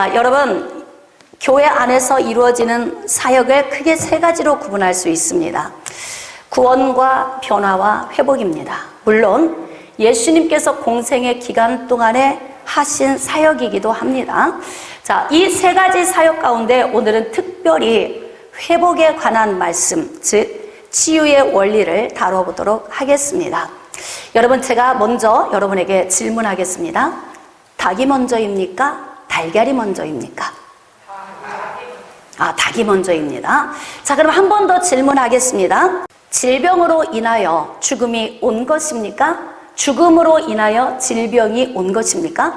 여러분, 교회 안에서 이루어지는 사역을 크게 세 가지로 구분할 수 있습니다. 구원과 변화와 회복입니다. 물론 예수님께서 공생의 기간 동안에 하신 사역이기도 합니다. 자, 이 세 가지 사역 가운데 오늘은 특별히 회복에 관한 말씀, 즉 치유의 원리를 다뤄보도록 하겠습니다. 여러분, 제가 먼저 여러분에게 질문하겠습니다. 닭이 먼저입니까? 달걀이 먼저입니까? 닭이 먼저입니다. 자, 그럼 한 번 더 질문하겠습니다. 질병으로 인하여 죽음이 온 것입니까? 죽음으로 인하여 질병이 온 것입니까?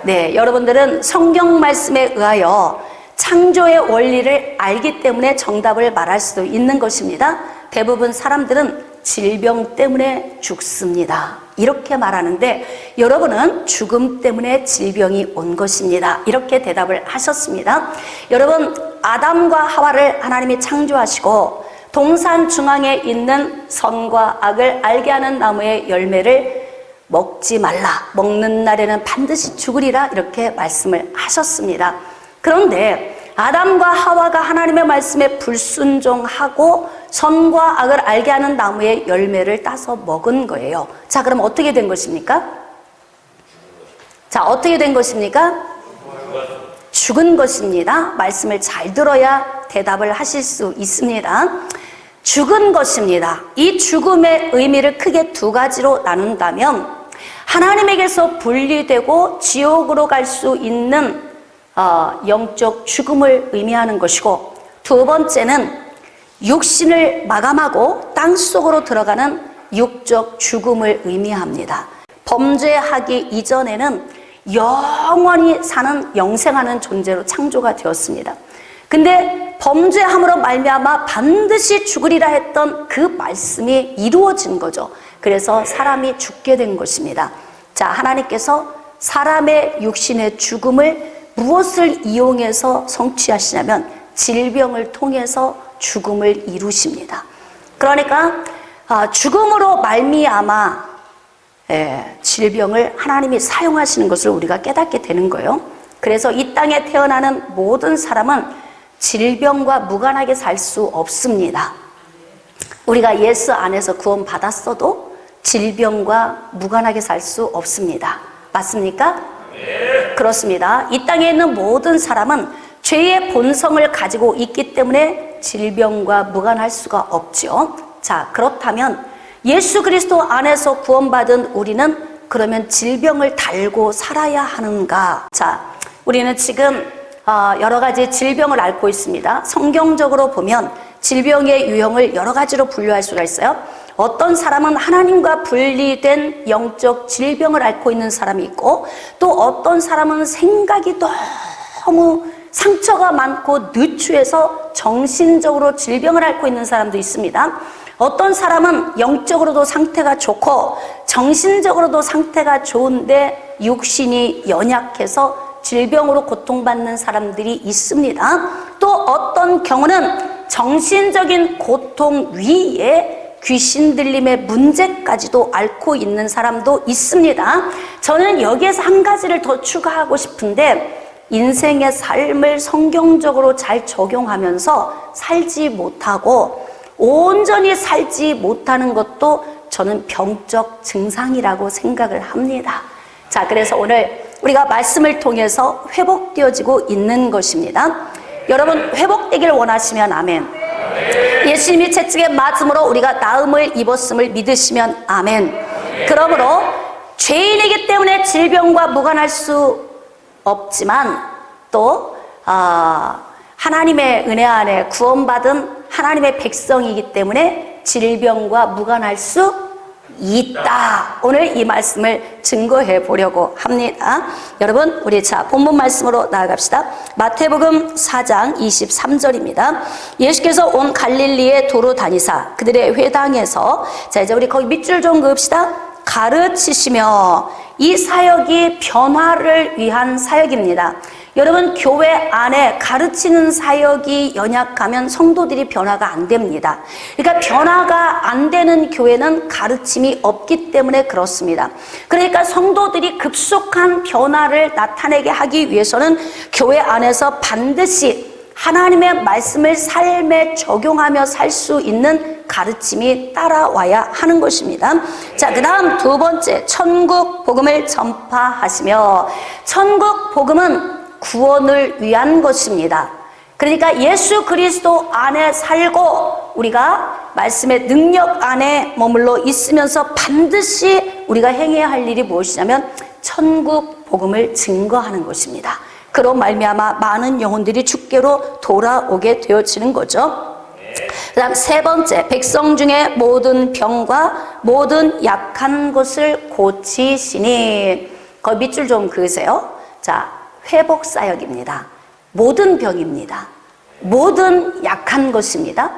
네, 여러분들은 성경 말씀에 의하여 창조의 원리를 알기 때문에 정답을 말할 수도 있는 것입니다. 대부분 사람들은 질병 때문에 죽습니다, 이렇게 말하는데, 여러분은 죽음 때문에 질병이 온 것입니다, 이렇게 대답을 하셨습니다. 여러분, 아담과 하와를 하나님이 창조하시고 동산 중앙에 있는 선과 악을 알게 하는 나무의 열매를 먹지 말라, 먹는 날에는 반드시 죽으리라, 이렇게 말씀을 하셨습니다. 그런데 아담과 하와가 하나님의 말씀에 불순종하고 선과 악을 알게 하는 나무의 열매를 따서 먹은 거예요. 자, 그럼 어떻게 된 것입니까? 자, 어떻게 된 것입니까? 죽은 것입니다. 말씀을 잘 들어야 대답을 하실 수 있습니다. 죽은 것입니다. 이 죽음의 의미를 크게 두 가지로 나눈다면, 하나님에게서 분리되고 지옥으로 갈 수 있는 영적 죽음을 의미하는 것이고, 두 번째는 육신을 마감하고 땅속으로 들어가는 육적 죽음을 의미합니다. 범죄하기 이전에는 영원히 사는 영생하는 존재로 창조가 되었습니다. 근데 범죄함으로 말미암아 반드시 죽으리라 했던 그 말씀이 이루어진 거죠. 그래서 사람이 죽게 된 것입니다. 자, 하나님께서 사람의 육신의 죽음을 무엇을 이용해서 성취하시냐면 질병을 통해서 죽음을 이루십니다. 그러니까 죽음으로 말미암아 질병을 하나님이 사용하시는 것을 우리가 깨닫게 되는 거예요. 그래서 이 땅에 태어나는 모든 사람은 질병과 무관하게 살 수 없습니다. 우리가 예수 안에서 구원받았어도 질병과 무관하게 살 수 없습니다. 맞습니까? 네. 그렇습니다. 이 땅에 있는 모든 사람은 죄의 본성을 가지고 있기 때문에 질병과 무관할 수가 없죠. 자, 그렇다면 예수 그리스도 안에서 구원받은 우리는 그러면 질병을 달고 살아야 하는가? 자, 우리는 지금 여러 가지 질병을 앓고 있습니다. 성경적으로 보면 질병의 유형을 여러 가지로 분류할 수가 있어요. 어떤 사람은 하나님과 분리된 영적 질병을 앓고 있는 사람이 있고, 또 어떤 사람은 생각이 너무 상처가 많고 누추해서 정신적으로 질병을 앓고 있는 사람도 있습니다. 어떤 사람은 영적으로도 상태가 좋고 정신적으로도 상태가 좋은데 육신이 연약해서 질병으로 고통받는 사람들이 있습니다. 또 어떤 경우는 정신적인 고통 위에 귀신 들림의 문제까지도 앓고 있는 사람도 있습니다. 저는 여기에서 한 가지를 더 추가하고 싶은데, 인생의 삶을 성경적으로 잘 적용하면서 살지 못하고 온전히 살지 못하는 것도 저는 병적 증상이라고 생각을 합니다. 자, 그래서 오늘 우리가 말씀을 통해서 회복되어지고 있는 것입니다. 여러분, 회복되길 원하시면 아멘. 예수님이 채찍에 맞음으로 우리가 나음을 입었음을 믿으시면 아멘. 그러므로 죄인이기 때문에 질병과 무관할 수 없지만, 또 하나님의 은혜 안에 구원받은 하나님의 백성이기 때문에 질병과 무관할 수 있다. 오늘 이 말씀을 증거해 보려고 합니다. 여러분, 우리 본문 말씀으로 나아갑시다. 마태복음 4장 23절입니다. 예수께서 온 갈릴리에 도로 다니사 그들의 회당에서, 자, 이제 우리 거기 밑줄 좀 그읍시다. 가르치시며, 이 사역이 변화를 위한 사역입니다. 여러분, 교회 안에 가르치는 사역이 연약하면 성도들이 변화가 안 됩니다. 그러니까 변화가 안 되는 교회는 가르침이 없기 때문에 그렇습니다. 그러니까 성도들이 급속한 변화를 나타내게 하기 위해서는 교회 안에서 반드시 하나님의 말씀을 삶에 적용하며 살 수 있는 가르침이 따라와야 하는 것입니다. 자, 그 다음 두 번째, 천국 복음을 전파하시며. 천국 복음은 구원을 위한 것입니다. 그러니까 예수 그리스도 안에 살고 우리가 말씀의 능력 안에 머물러 있으면서 반드시 우리가 행해야 할 일이 무엇이냐면 천국 복음을 증거하는 것입니다. 그로 말미암아 많은 영혼들이 주께로 돌아오게 되어지는 거죠. 그 다음 세 번째, 백성 중에 모든 병과 모든 약한 것을 고치시니. 거기 밑줄 좀 그으세요. 자, 회복 사역입니다. 모든 병입니다. 모든 약한 것입니다.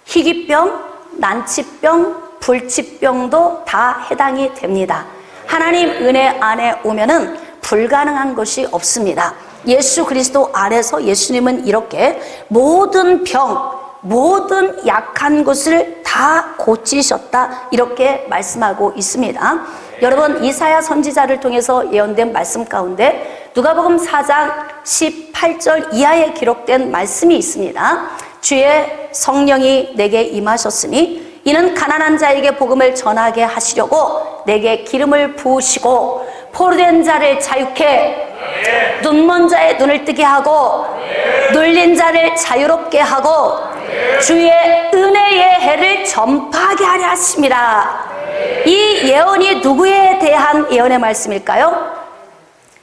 희귀병, 난치병, 불치병도 다 해당이 됩니다. 하나님 은혜 안에 오면은 불가능한 것이 없습니다. 예수 그리스도 안에서 예수님은 이렇게 모든 병, 모든 약한 것을 다 고치셨다, 이렇게 말씀하고 있습니다. 여러분, 이사야 선지자를 통해서 예언된 말씀 가운데 누가복음 4장 18절 이하에 기록된 말씀이 있습니다. 주의 성령이 내게 임하셨으니 이는 가난한 자에게 복음을 전하게 하시려고 내게 기름을 부으시고 포로된 자를 자유케, 눈먼 자의 눈을 뜨게 하고 눌린 자를 자유롭게 하고 주의 은혜의 해를 전파하게 하려 하십니다. 이 예언이 누구에 대한 예언의 말씀일까요?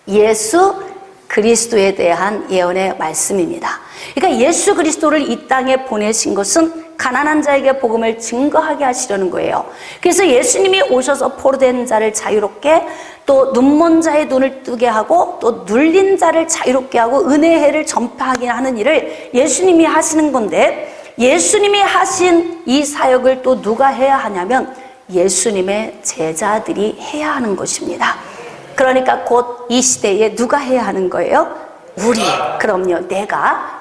예수 그리스도에 대한 예언의 말씀입니다. 그러니까 예수 그리스도를 이 땅에 보내신 것은 가난한 자에게 복음을 증거하게 하시려는 거예요. 그래서 예수님이 오셔서 포로된 자를 자유롭게, 또 눈먼 자의 눈을 뜨게 하고, 또 눌린 자를 자유롭게 하고 은혜의 해를 전파하게 하는 일을 예수님이 하시는 건데, 예수님이 하신 이 사역을 또 누가 해야 하냐면 예수님의 제자들이 해야 하는 것입니다. 그러니까 곧 이 시대에 누가 해야 하는 거예요? 우리. 그럼요.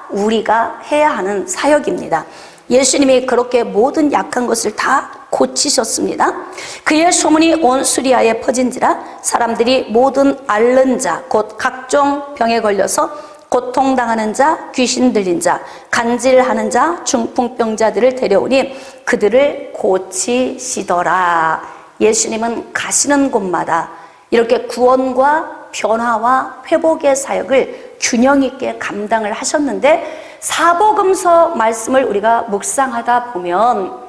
우리가 해야 하는 사역입니다. 예수님이 그렇게 모든 약한 것을 다 고치셨습니다. 그의 소문이 온 수리아에 퍼진지라 사람들이 모든 앓는 자, 곧 각종 병에 걸려서 고통당하는 자, 귀신 들린 자, 간질하는 자, 중풍병자들을 데려오니 그들을 고치시더라. 예수님은 가시는 곳마다 이렇게 구원과 변화와 회복의 사역을 균형 있게 감당을 하셨는데, 사복음서 말씀을 우리가 묵상하다 보면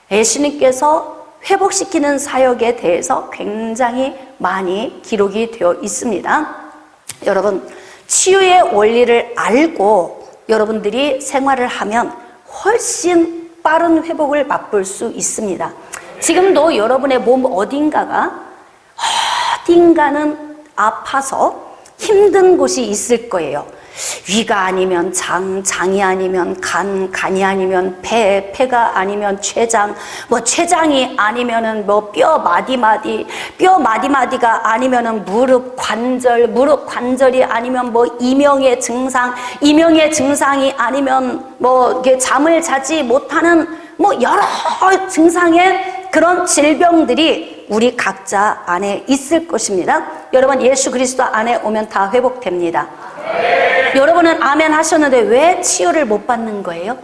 예수님께서 회복시키는 사역에 대해서 굉장히 많이 기록이 되어 있습니다. 여러분, 치유의 원리를 알고 여러분들이 생활을 하면 훨씬 빠른 회복을 맛볼 수 있습니다. 지금도 여러분의 몸 어딘가는 아파서 힘든 곳이 있을 거예요. 위가 아니면 장이 아니면 간이 아니면 배가 아니면 췌장, 췌장이 아니면은 뼈 마디마디가 아니면은 무릎 관절이 아니면 이명의 증상이 아니면 이게 잠을 자지 못하는 여러 증상의 그런 질병들이 우리 각자 안에 있을 것입니다. 여러분, 예수 그리스도 안에 오면 다 회복됩니다. 여러분은 아멘 하셨는데 왜 치유를 못 받는 거예요?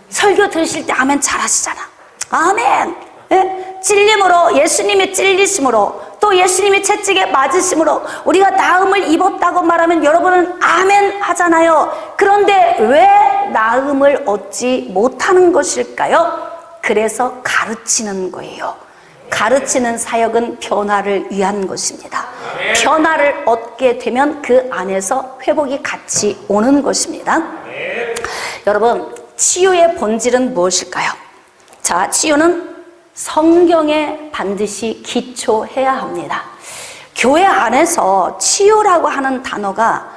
설교 들으실 때 아멘 잘하시잖아. 아멘. 예? 찔림으로, 예수님이 찔리심으로, 또 예수님이 채찍에 맞으심으로 우리가 나음을 입었다고 말하면 여러분은 아멘 하잖아요. 그런데 왜 나음을 얻지 못하는 것일까요? 그래서 가르치는 거예요. 가르치는 사역은 변화를 위한 것입니다. 변화를 얻게 되면 그 안에서 회복이 같이 오는 것입니다. 여러분, 치유의 본질은 무엇일까요? 자, 치유는 성경에 반드시 기초해야 합니다. 교회 안에서 치유라고 하는 단어가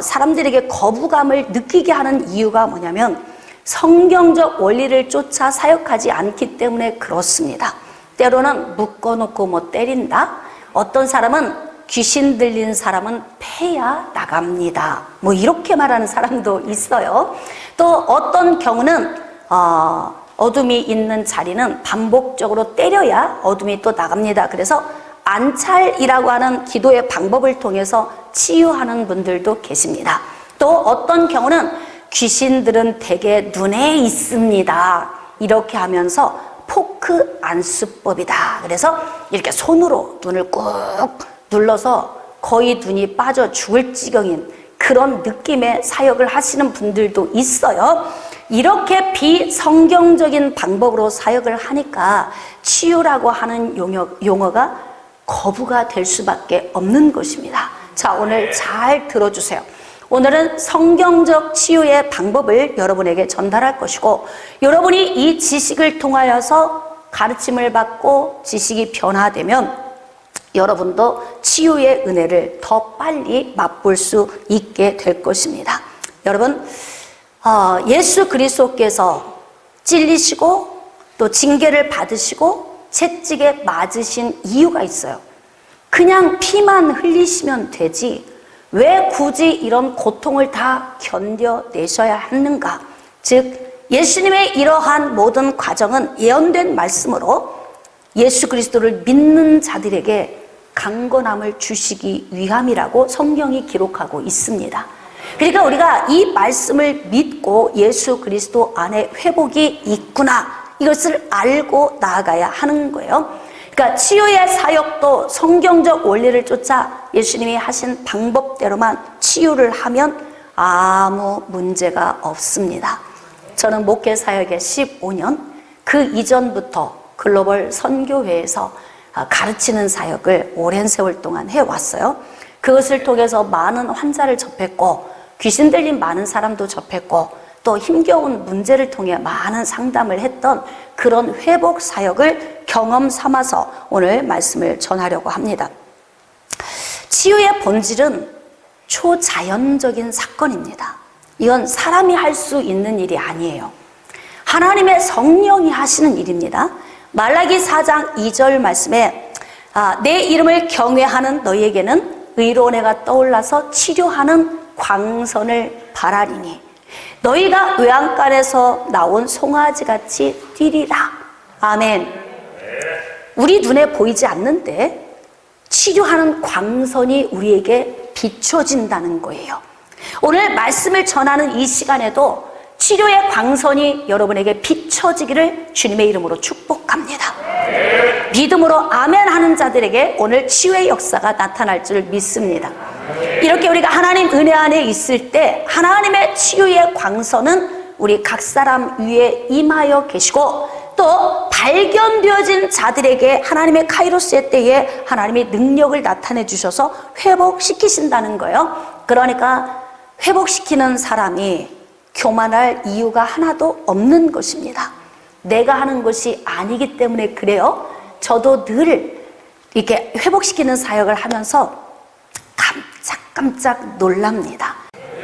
사람들에게 거부감을 느끼게 하는 이유가 뭐냐면 성경적 원리를 쫓아 사역하지 않기 때문에 그렇습니다. 때로는 묶어놓고 때린다. 어떤 사람은 귀신 들린 사람은 패야 나갑니다. 뭐 이렇게 말하는 사람도 있어요. 또 어떤 경우는 어둠이 있는 자리는 반복적으로 때려야 어둠이 또 나갑니다. 그래서 안찰이라고 하는 기도의 방법을 통해서 치유하는 분들도 계십니다. 또 어떤 경우는 귀신들은 대개 눈에 있습니다. 이렇게 하면서 포크 안수법이다. 그래서 이렇게 손으로 눈을 꾹 눌러서 거의 눈이 빠져 죽을 지경인 그런 느낌의 사역을 하시는 분들도 있어요. 이렇게 비성경적인 방법으로 사역을 하니까 치유라고 하는 용어가 거부가 될 수밖에 없는 것입니다. 자, 오늘 잘 들어주세요. 오늘은 성경적 치유의 방법을 여러분에게 전달할 것이고, 여러분이 이 지식을 통하여서 가르침을 받고 지식이 변화되면 여러분도 치유의 은혜를 더 빨리 맛볼 수 있게 될 것입니다. 여러분, 예수 그리스도께서 찔리시고 또 징계를 받으시고 채찍에 맞으신 이유가 있어요. 그냥 피만 흘리시면 되지 왜 굳이 이런 고통을 다 견뎌내셔야 하는가? 즉 예수님의 이러한 모든 과정은 예언된 말씀으로 예수 그리스도를 믿는 자들에게 강건함을 주시기 위함이라고 성경이 기록하고 있습니다. 그러니까 우리가 이 말씀을 믿고 예수 그리스도 안에 회복이 있구나, 이것을 알고 나아가야 하는 거예요. 그러니까 치유의 사역도 성경적 원리를 쫓아 예수님이 하신 방법대로만 치유를 하면 아무 문제가 없습니다. 저는 목회 사역에 15년, 그 이전부터 글로벌 선교회에서 가르치는 사역을 오랜 세월 동안 해왔어요. 그것을 통해서 많은 환자를 접했고 귀신 들린 많은 사람도 접했고 또 힘겨운 문제를 통해 많은 상담을 했던 그런 회복 사역을 경험 삼아서 오늘 말씀을 전하려고 합니다. 치유의 본질은 초자연적인 사건입니다. 이건 사람이 할 수 있는 일이 아니에요. 하나님의 성령이 하시는 일입니다. 말라기 4장 2절 말씀에 내 이름을 경외하는 너희에게는 의로운 해가 떠올라서 치료하는 광선을 바라리니 너희가 외양간에서 나온 송아지같이 뛰리라. 아멘. 우리 눈에 보이지 않는데 치료하는 광선이 우리에게 비춰진다는 거예요. 오늘 말씀을 전하는 이 시간에도 치료의 광선이 여러분에게 비춰지기를 주님의 이름으로 축복합니다. 믿음으로 아멘 하는 자들에게 오늘 치유의 역사가 나타날 줄 믿습니다. 이렇게 우리가 하나님 은혜 안에 있을 때 하나님의 치유의 광선은 우리 각 사람 위에 임하여 계시고 또 발견되어진 자들에게 하나님의 카이로스의 때에 하나님의 능력을 나타내 주셔서 회복시키신다는 거예요. 그러니까 회복시키는 사람이 교만할 이유가 하나도 없는 것입니다. 내가 하는 것이 아니기 때문에 그래요. 저도 늘 이렇게 회복시키는 사역을 하면서 깜짝깜짝 놀랍니다.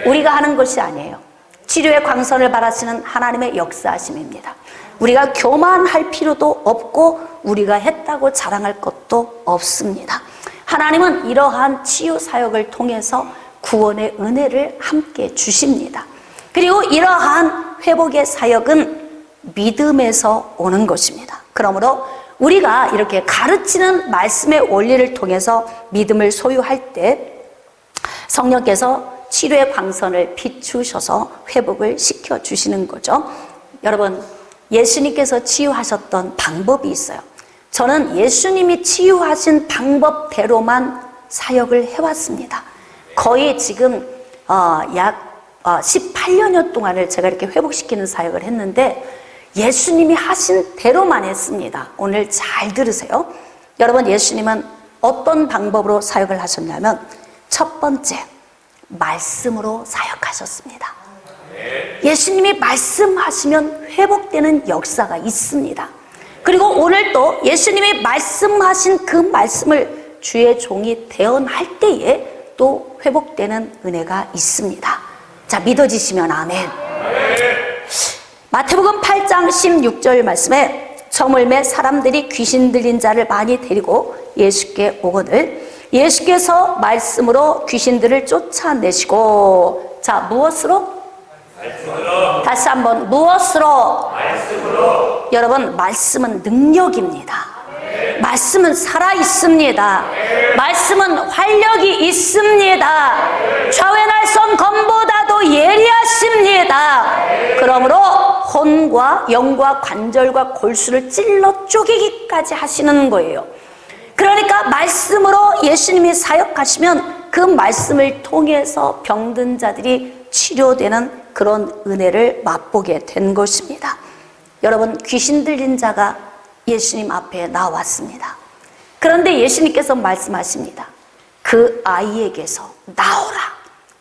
우리가 하는 것이 아니에요. 치료의 광선을 바라시는 하나님의 역사하심입니다. 우리가 교만할 필요도 없고 우리가 했다고 자랑할 것도 없습니다. 하나님은 이러한 치유 사역을 통해서 구원의 은혜를 함께 주십니다. 그리고 이러한 회복의 사역은 믿음에서 오는 것입니다. 그러므로 우리가 이렇게 가르치는 말씀의 원리를 통해서 믿음을 소유할 때 성령께서 치료의 광선을 비추셔서 회복을 시켜주시는 거죠. 여러분, 예수님께서 치유하셨던 방법이 있어요. 저는 예수님이 치유하신 방법대로만 사역을 해왔습니다. 거의 지금 약 18년여 동안을 제가 이렇게 회복시키는 사역을 했는데 예수님이 하신 대로만 했습니다. 오늘 잘 들으세요. 여러분, 예수님은 어떤 방법으로 사역을 하셨냐면 첫 번째, 말씀으로 사역하셨습니다. 예수님이 말씀하시면 회복되는 역사가 있습니다. 그리고 오늘 또 예수님이 말씀하신 그 말씀을 주의 종이 대언할 때에 또 회복되는 은혜가 있습니다. 자, 믿어지시면 아멘. 마태복음 8장 16절 말씀에 저물매 사람들이 귀신 들린 자를 많이 데리고 예수께 오거늘 예수께서 말씀으로 귀신들을 쫓아내시고, 자, 무엇으로? 말씀으로. 다시 한번, 무엇으로? 말씀으로. 여러분, 말씀은 능력입니다. 말씀은 살아있습니다. 말씀은 활력이 있습니다. 좌의 날선 검보다도 예리하십니다. 그러므로 혼과 영과 관절과 골수를 찔러 쪼개기까지 하시는 거예요. 그러니까 말씀으로 예수님이 사역하시면 그 말씀을 통해서 병든 자들이 치료되는 그런 은혜를 맛보게 된 것입니다. 여러분, 귀신 들린 자가 예수님 앞에 나왔습니다. 그런데 예수님께서 말씀하십니다. 그 아이에게서 나오라,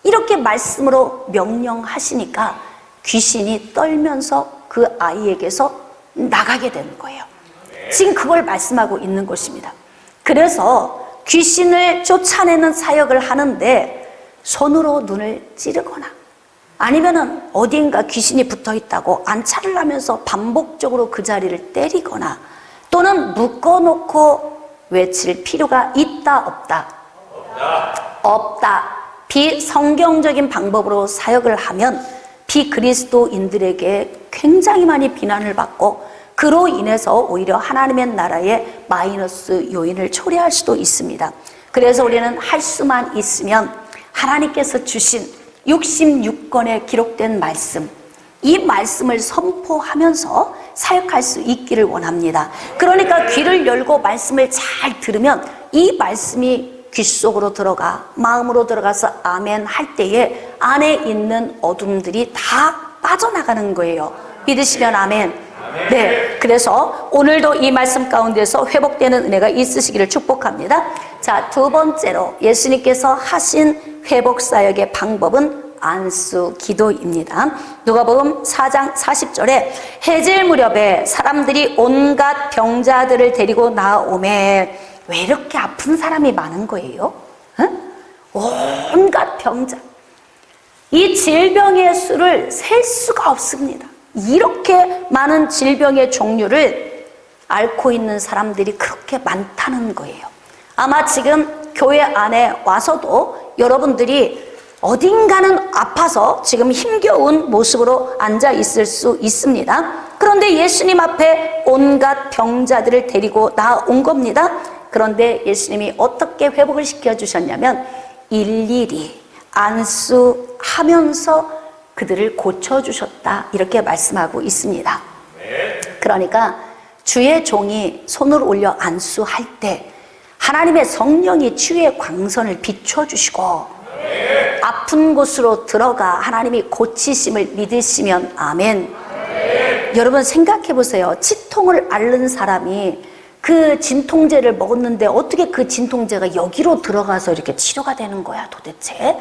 이렇게 말씀으로 명령하시니까 귀신이 떨면서 그 아이에게서 나가게 되는 거예요. 지금 그걸 말씀하고 있는 것입니다. 그래서 귀신을 쫓아내는 사역을 하는데 손으로 눈을 찌르거나 아니면은 어딘가 귀신이 붙어 있다고 안차를 하면서 반복적으로 그 자리를 때리거나 또는 묶어놓고 외칠 필요가 있다, 없다? 없다. 비성경적인 방법으로 사역을 하면 비그리스도인들에게 굉장히 많이 비난을 받고 그로 인해서 오히려 하나님의 나라에 마이너스 요인을 초래할 수도 있습니다. 그래서 우리는 할 수만 있으면 하나님께서 주신 66권에 기록된 말씀, 이 말씀을 선포하면서 사역할 수 있기를 원합니다. 그러니까 귀를 열고 말씀을 잘 들으면 이 말씀이 귀 속으로 들어가 마음으로 들어가서 아멘 할 때에 안에 있는 어둠들이 다 빠져나가는 거예요. 믿으시면 아멘. 네, 그래서 오늘도 이 말씀 가운데서 회복되는 은혜가 있으시기를 축복합니다. 자, 두 번째로 예수님께서 하신 회복 사역의 방법은 안수 기도입니다. 누가복음 4장 40절에 해질 무렵에 사람들이 온갖 병자들을 데리고 나오매, 왜 이렇게 아픈 사람이 많은 거예요? 응? 온갖 병자. 이 질병의 수를 셀 수가 없습니다. 이렇게 많은 질병의 종류를 앓고 있는 사람들이 그렇게 많다는 거예요. 아마 지금 교회 안에 와서도 여러분들이 어딘가는 아파서 지금 힘겨운 모습으로 앉아 있을 수 있습니다. 그런데 예수님 앞에 온갖 병자들을 데리고 나온 겁니다. 그런데 예수님이 어떻게 회복을 시켜주셨냐면 일일이 안수하면서 그들을 고쳐주셨다, 이렇게 말씀하고 있습니다. 그러니까 주의 종이 손을 올려 안수할 때 하나님의 성령이 치유의 광선을 비춰주시고 아픈 곳으로 들어가 하나님이 고치심을 믿으시면 아멘. 여러분 생각해 보세요. 치통을 앓는 사람이 그 진통제를 먹었는데 어떻게 그 진통제가 여기로 들어가서 이렇게 치료가 되는 거야 도대체?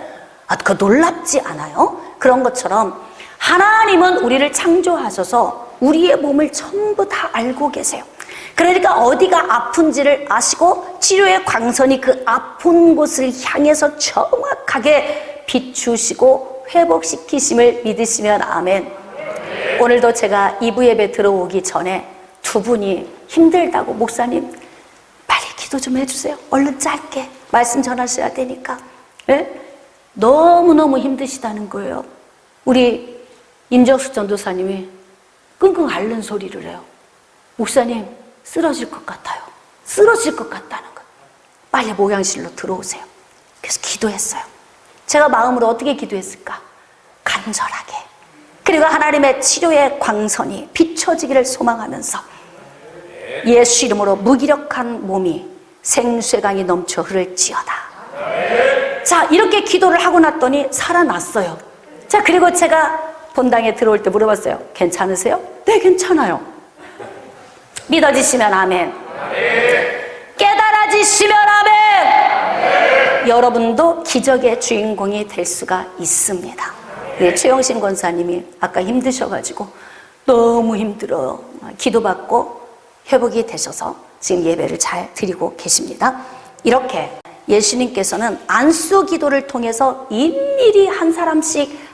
그 놀랍지 않아요? 그런 것처럼 하나님은 우리를 창조하셔서 우리의 몸을 전부 다 알고 계세요. 그러니까 어디가 아픈지를 아시고 치료의 광선이 그 아픈 곳을 향해서 정확하게 비추시고 회복시키심을 믿으시면 아멘. 오늘도 제가 2부 예배 들어오기 전에 두 분이 힘들다고, 목사님 빨리 기도 좀 해주세요, 얼른 짧게 말씀 전하셔야 되니까. 네? 너무너무 힘드시다는 거예요. 우리 임정숙 전도사님이 끙끙 앓는 소리를 해요. 목사님 쓰러질 것 같아요. 쓰러질 것 같다는 거. 빨리 목양실로 들어오세요. 그래서 기도했어요. 제가 마음으로 어떻게 기도했을까? 간절하게. 그리고 하나님의 치료의 광선이 비춰지기를 소망하면서 예수 이름으로 무기력한 몸이 생수의 넘쳐 흐를지어다. 자, 이렇게 기도를 하고 났더니 살아났어요. 자, 그리고 제가 본당에 들어올 때 물어봤어요. 괜찮으세요? 네, 괜찮아요. 믿어지시면 아멘. 깨달아지시면 아멘. 여러분도 기적의 주인공이 될 수가 있습니다. 네, 최영신 권사님이 아까 힘드셔가지고 너무 힘들어요. 기도받고 회복이 되셔서 지금 예배를 잘 드리고 계십니다. 이렇게 예수님께서는 안수 기도를 통해서 일일이 한 사람씩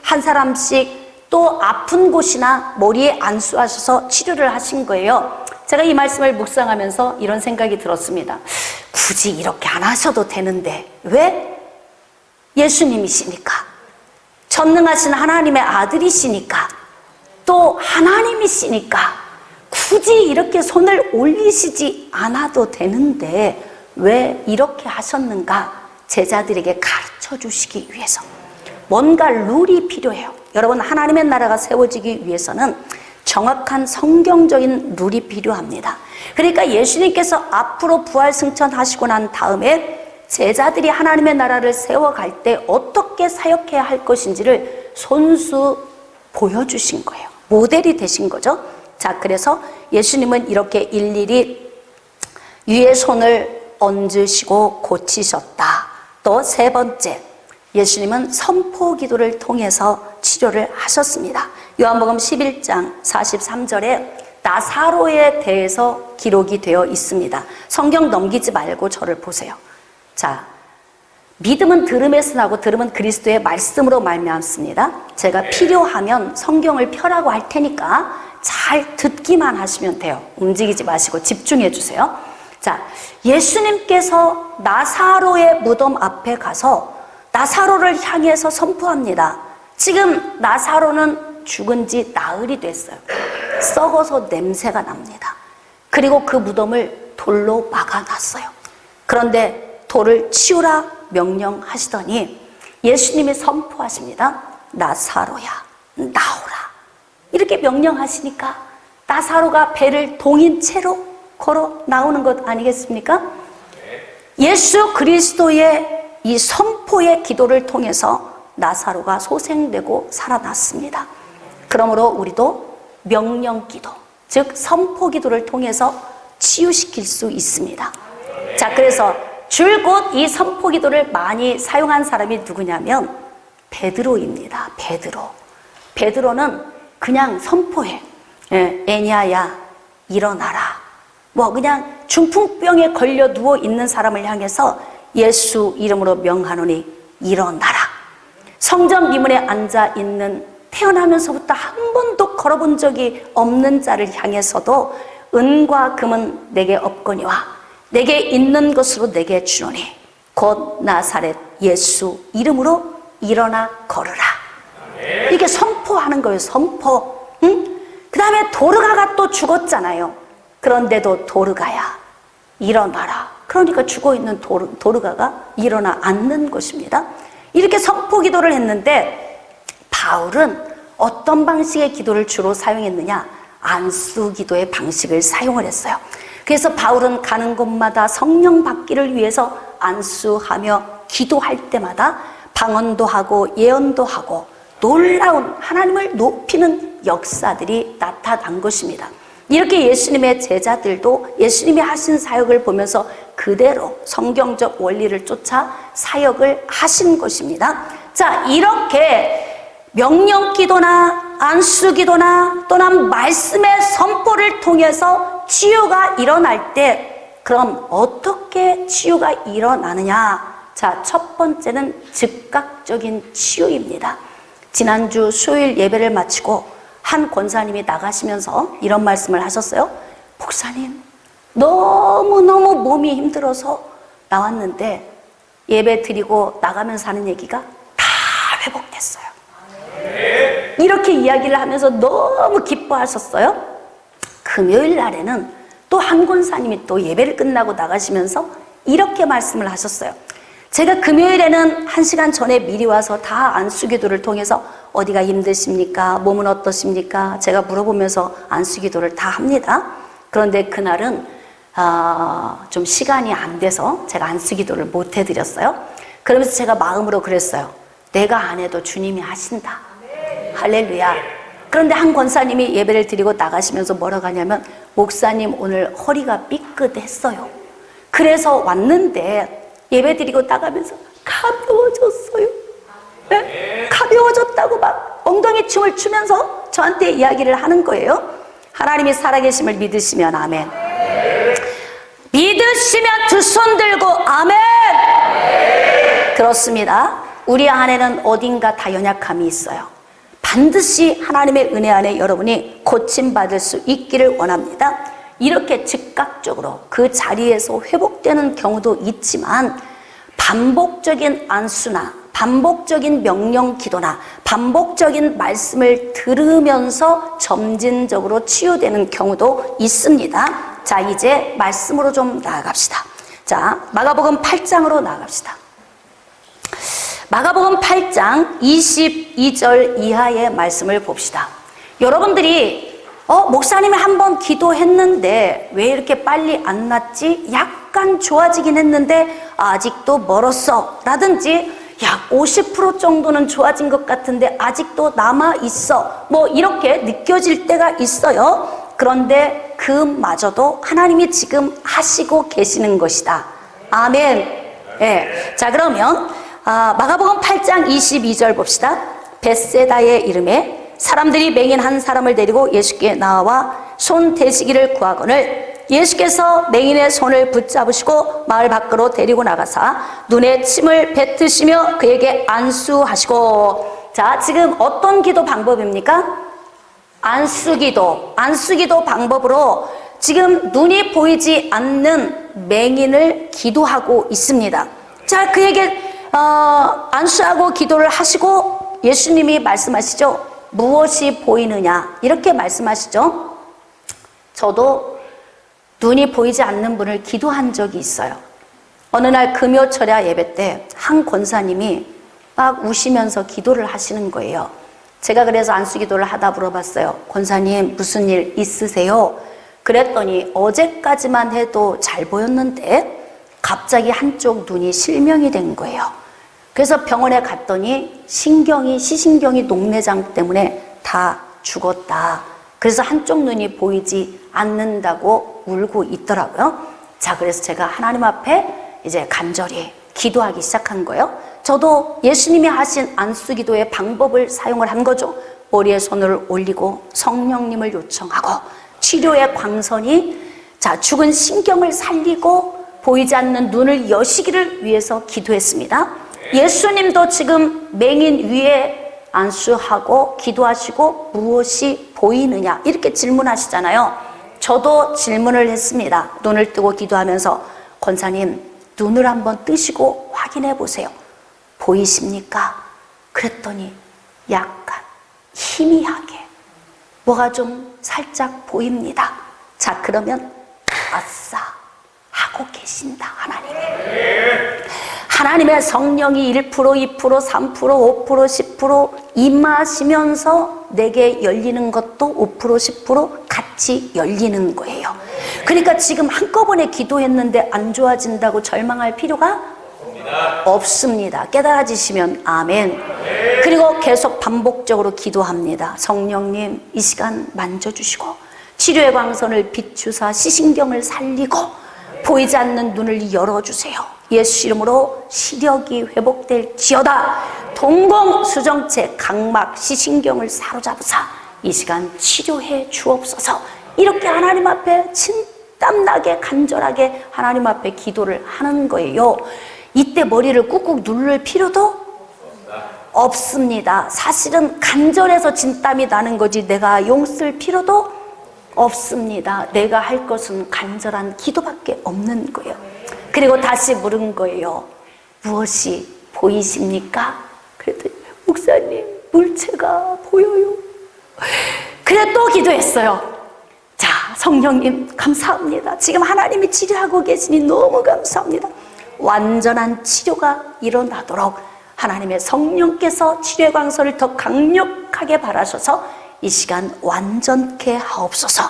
또 아픈 곳이나 머리에 안수하셔서 치료를 하신 거예요. 제가 이 말씀을 묵상하면서 이런 생각이 들었습니다. 굳이 이렇게 안 하셔도 되는데 왜? 예수님이시니까, 전능하신 하나님의 아들이시니까, 또 하나님이시니까 굳이 이렇게 손을 올리시지 않아도 되는데 왜 이렇게 하셨는가? 제자들에게 가르쳐 주시기 위해서. 뭔가 룰이 필요해요. 여러분, 하나님의 나라가 세워지기 위해서는 정확한 성경적인 룰이 필요합니다. 그러니까 예수님께서 앞으로 부활 승천하시고 난 다음에 제자들이 하나님의 나라를 세워갈 때 어떻게 사역해야 할 것인지를 손수 보여주신 거예요. 모델이 되신 거죠. 자, 그래서 예수님은 이렇게 일일이 위에 손을 얹으시고 고치셨다. 또 세 번째, 예수님은 선포 기도를 통해서 치료를 하셨습니다. 요한복음 11장 43절에 나사로에 대해서 기록이 되어 있습니다. 성경 넘기지 말고 저를 보세요. 자, 믿음은 들음에서 나고 들음은 그리스도의 말씀으로 말미암습니다. 제가 필요하면 성경을 펴라고 할 테니까 잘 듣기만 하시면 돼요. 움직이지 마시고 집중해 주세요. 자, 예수님께서 나사로의 무덤 앞에 가서 나사로를 향해서 선포합니다. 지금 나사로는 죽은 지 나흘이 됐어요. 썩어서 냄새가 납니다. 그리고 그 무덤을 돌로 막아놨어요. 그런데 돌을 치우라 명령하시더니 예수님이 선포하십니다. 나사로야, 나오라. 이렇게 명령하시니까 나사로가 배를 동인 채로 걸어 나오는 것 아니겠습니까? 예수 그리스도의 이 선포의 기도를 통해서 나사로가 소생되고 살아났습니다. 그러므로 우리도 명령 기도, 즉 선포 기도를 통해서 치유시킬 수 있습니다. 자, 그래서 줄곧 이 선포 기도를 많이 사용한 사람이 누구냐면 베드로입니다. 베드로는 그냥 선포해. 애니아야, 일어나라. 뭐 그냥 중풍병에 걸려 누워 있는 사람을 향해서 예수 이름으로 명하노니 일어나라. 성전 미문에 앉아 있는 태어나면서부터 한 번도 걸어본 적이 없는 자를 향해서도 은과 금은 내게 없거니와 내게 있는 것으로 내게 주노니 곧 나사렛 예수 이름으로 일어나 걸으라. 이게 선포하는 거예요. 선포. 응? 그 다음에 도르가가 또 죽었잖아요. 그런데도 도르가야 일어나라. 그러니까 죽어있는 도르가가 일어나 앉는 것입니다. 이렇게 선포 기도를 했는데 바울은 어떤 방식의 기도를 주로 사용했느냐? 안수 기도의 방식을 사용을 했어요. 그래서 바울은 가는 곳마다 성령 받기를 위해서 안수하며 기도할 때마다 방언도 하고 예언도 하고 놀라운 하나님을 높이는 역사들이 나타난 것입니다. 이렇게 예수님의 제자들도 예수님이 하신 사역을 보면서 그대로 성경적 원리를 쫓아 사역을 하신 것입니다. 자, 이렇게 명령기도나 안수기도나 또는 말씀의 선포를 통해서 치유가 일어날 때 그럼 어떻게 치유가 일어나느냐? 자, 첫 번째는 즉각적인 치유입니다. 지난주 수요일 예배를 마치고 한 권사님이 나가시면서 이런 말씀을 하셨어요. 목사님, 너무너무 몸이 힘들어서 나왔는데 예배 드리고 나가면서 하는 얘기가 다 회복됐어요. 이렇게 이야기를 하면서 너무 기뻐하셨어요. 금요일 날에는 또 한 권사님이 또 예배를 끝나고 나가시면서 이렇게 말씀을 하셨어요. 제가 금요일에는 1시간 전에 미리 와서 다 안수기도를 통해서 어디가 힘드십니까? 몸은 어떠십니까? 제가 물어보면서 안수기도를 다 합니다. 그런데 그날은 좀 시간이 안 돼서 제가 안수기도를 못 해드렸어요. 그러면서 제가 마음으로 그랬어요. 내가 안 해도 주님이 하신다. 할렐루야. 그런데 한 권사님이 예배를 드리고 나가시면서 뭐라고 하냐면 목사님 오늘 허리가 삐끗했어요. 그래서 왔는데 예배 드리고 나가면서 가벼워졌어요. 네? 가벼워졌다고 막 엉덩이 춤을 추면서 저한테 이야기를 하는 거예요. 하나님이 살아계심을 믿으시면 아멘. 믿으시면 두 손 들고 아멘. 그렇습니다. 우리 안에는 어딘가 다 연약함이 있어요. 반드시 하나님의 은혜 안에 여러분이 고침받을 수 있기를 원합니다. 이렇게 즉각적으로 그 자리에서 회복되는 경우도 있지만, 반복적인 안수나 반복적인 명령 기도나 반복적인 말씀을 들으면서 점진적으로 치유되는 경우도 있습니다. 자, 이제 말씀으로 좀 나아갑시다. 자, 마가복음 8장으로 나아갑시다. 마가복음 8장 22절 이하의 말씀을 봅시다. 여러분들이 목사님이 한번 기도했는데 왜 이렇게 빨리 안 낫지? 약간 좋아지긴 했는데 아직도 멀었어 라든지 약 50% 정도는 좋아진 것 같은데 아직도 남아있어, 뭐 이렇게 느껴질 때가 있어요. 그런데 그마저도 하나님이 지금 하시고 계시는 것이다. 아멘. 네. 자, 그러면 마가복음 8장 22절 봅시다. 벳세다의 이름에 사람들이 맹인 한 사람을 데리고 예수께 나와 손 대시기를 구하거늘 예수께서 맹인의 손을 붙잡으시고 마을 밖으로 데리고 나가사 눈에 침을 뱉으시며 그에게 안수하시고. 자, 지금 어떤 기도 방법입니까? 안수기도 방법으로 지금 눈이 보이지 않는 맹인을 기도하고 있습니다. 자, 그에게 안수하고 기도를 하시고 예수님이 말씀하시죠. 무엇이 보이느냐 이렇게 말씀하시죠. 저도 눈이 보이지 않는 분을 기도한 적이 있어요. 어느 날 금요철야 예배 때 한 권사님이 막 우시면서 기도를 하시는 거예요. 제가 그래서 안수기도를 하다 물어봤어요. 권사님 무슨 일 있으세요? 그랬더니 어제까지만 해도 잘 보였는데 갑자기 한쪽 눈이 실명이 된 거예요. 그래서 병원에 갔더니 시신경이 녹내장 때문에 다 죽었다. 그래서 한쪽 눈이 보이지 않는다고 울고 있더라고요. 자, 그래서 제가 하나님 앞에 이제 간절히 기도하기 시작한 거예요. 저도 예수님이 하신 안수기도의 방법을 사용을 한 거죠. 머리에 손을 올리고 성령님을 요청하고 치료의 광선이 죽은 신경을 살리고 보이지 않는 눈을 여시기를 위해서 기도했습니다. 예수님도 지금 맹인 위에 안수하고 기도하시고 무엇이 보이느냐 이렇게 질문하시잖아요. 저도 질문을 했습니다. 눈을 뜨고 기도하면서 권사님 눈을 한번 뜨시고 확인해 보세요. 보이십니까? 그랬더니 약간 희미하게 뭐가 좀 살짝 보입니다. 자, 그러면 아싸 하고 계신다. 하나님의 성령이 1%, 2%, 3%, 5%, 10% 임하시면서 내게 열리는 것도 5%, 10% 같이 열리는 거예요. 그러니까 지금 한꺼번에 기도했는데 안 좋아진다고 절망할 필요가 없습니다. 깨달아지시면 아멘. 그리고 계속 반복적으로 기도합니다. 성령님 이 시간 만져주시고 치료의 광선을 비추사 시신경을 살리고 보이지 않는 눈을 열어주세요. 예수 이름으로 시력이 회복될지어다. 동공 수정체 각막 시신경을 사로잡으사 이 시간 치료해 주옵소서. 이렇게 하나님 앞에 진땀나게 간절하게 하나님 앞에 기도를 하는 거예요. 이때 머리를 꾹꾹 누를 필요도 없습니다. 사실은 간절해서 진땀이 나는 거지 내가 용 쓸 필요도 없습니다. 내가 할 것은 간절한 기도밖에 없는 거예요. 그리고 다시 물은 거예요. 무엇이 보이십니까? 그랬더니 목사님 물체가 보여요. 그래 또 기도했어요. 자, 성령님 감사합니다. 지금 하나님이 치료하고 계시니 너무 감사합니다. 완전한 치료가 일어나도록 하나님의 성령께서 치료의 광선을 더 강력하게 바라셔서 이 시간 완전케 하옵소서.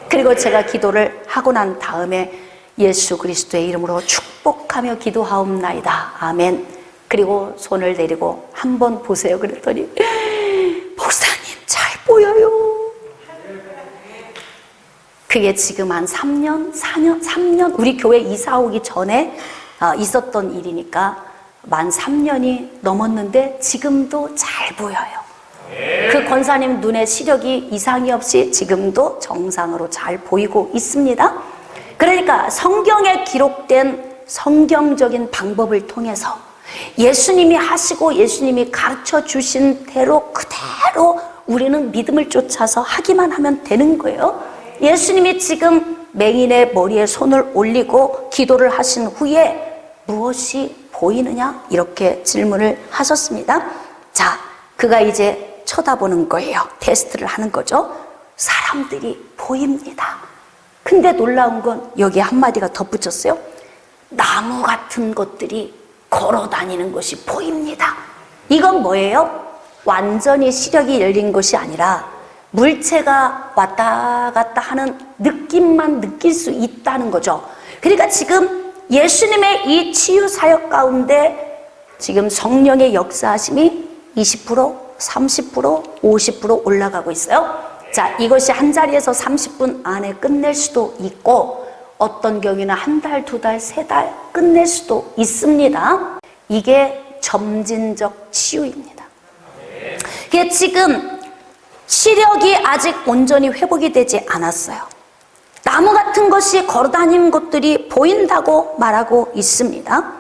그리고 제가 기도를 하고 난 다음에 예수 그리스도의 이름으로 축복하며 기도하옵나이다. 아멘. 그리고 손을 내리고 한번 보세요. 그랬더니 목사님 잘 보여요. 그게 지금 한 3년 우리 교회 이사 오기 전에 있었던 일이니까 만 3년이 넘었는데 지금도 잘 보여요. 그 권사님 눈에 시력이 이상이 없이 지금도 정상으로 잘 보이고 있습니다. 그러니까 성경에 기록된 성경적인 방법을 통해서 예수님이 하시고 예수님이 가르쳐 주신 대로 그대로 우리는 믿음을 쫓아서 하기만 하면 되는 거예요. 예수님이 지금 맹인의 머리에 손을 올리고 기도를 하신 후에 무엇이 보이느냐? 이렇게 질문을 하셨습니다. 자, 그가 이제 쳐다보는 거예요. 테스트를 하는 거죠. 사람들이 보입니다. 근데 놀라운 건 여기에 한마디가 덧붙였어요. 나무 같은 것들이 걸어 다니는 것이 보입니다. 이건 뭐예요? 완전히 시력이 열린 것이 아니라 물체가 왔다 갔다 하는 느낌만 느낄 수 있다는 거죠. 그러니까 지금 예수님의 이 치유 사역 가운데 지금 성령의 역사하심이 20%, 30%, 50% 올라가고 있어요. 자, 이것이 한 자리에서 30분 안에 끝낼 수도 있고 어떤 경우에는 한 달, 두 달, 세 달 끝낼 수도 있습니다. 이게 점진적 치유입니다. 그게 지금 시력이 아직 온전히 회복이 되지 않았어요. 나무 같은 것이 걸어다니는 것들이 보인다고 말하고 있습니다.